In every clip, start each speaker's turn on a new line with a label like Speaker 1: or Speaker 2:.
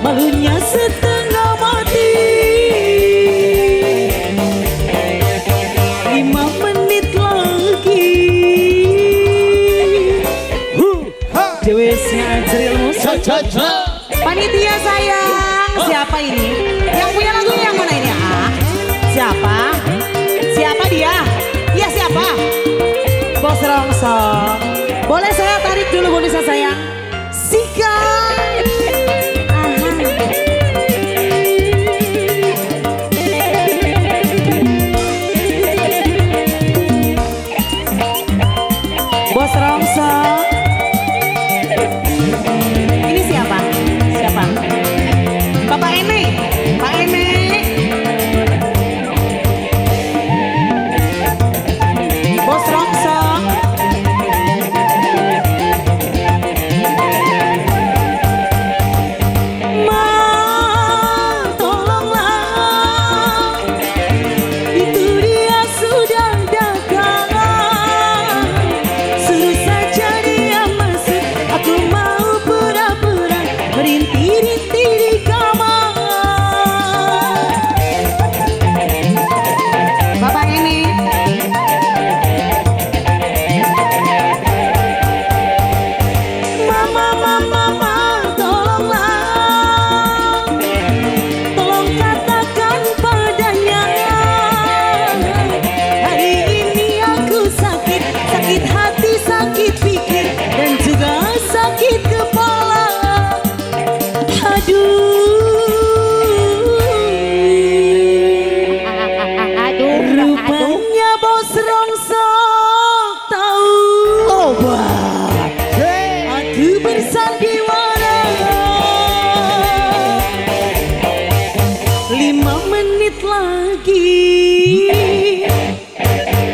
Speaker 1: malunya setengah mati. 5 menit lagi. Dewesnya Ajril Musik. Panitia sayang, siapa ini? Yang punya lagunya yang mana ini? Siapa? Siapa dia? Iya siapa? Bos Rongso. Boleh saya tarik dulu bonusnya sayang? Sika. Bos Rongso. Ini siapa? Siapa? Bapak Ene. Pak Ene. Bos Rongso. Ma, tolonglah. Itu dia sudah datang. Suruh saja dia masuk. Aku mau pura-pura merintih-rintih di kamar. Bapak ini. Mama, tolonglah. Tolong katakan padanya. Hari ini aku sakit, sakit hati, sakit pikir, dan juga sakit kepala. Rupanya Bos Rongso tahu obat. Aku bersandiwara. 5 menit lagi.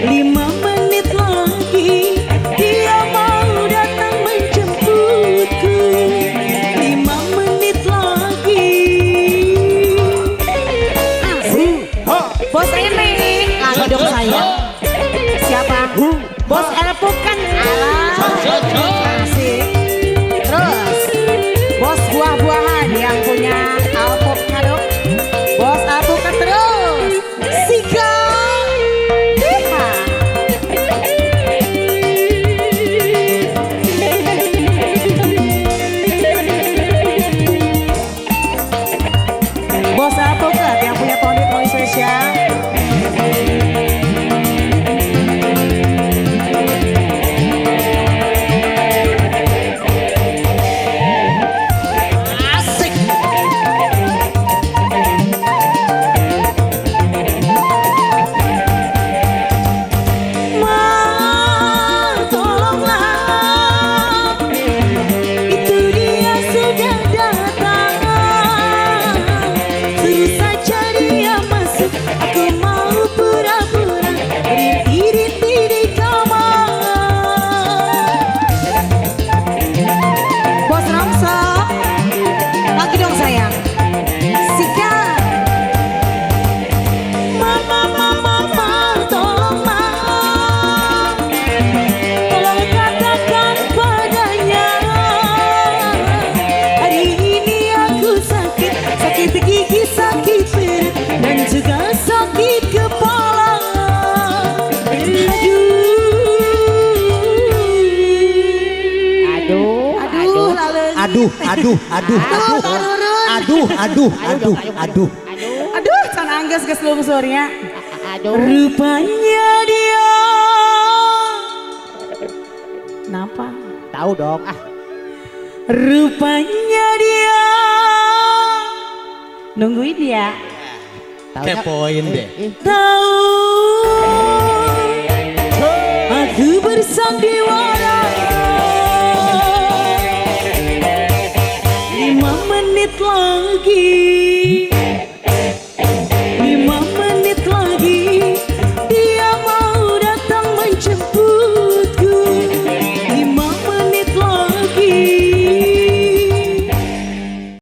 Speaker 1: 5 menit lagi. Dia mau datang menjemputku. 5 menit lagi. Bos ini lagi dong saya. Siapa? Bos Alpukat. Asik. Terus Bos buah-buahan yang punya alpukado. Bos alpukat terus. Sika. Hiha. Bos alpukat yang punya Pondit Noise Social. Aduh, can angges ke lungsurnya. Rupanya dia. Kenapa?
Speaker 2: Tahu dong.
Speaker 1: Rupanya dia. Nungguin dia.
Speaker 3: Kepoin deh.
Speaker 1: Tahu. Aku bersanding.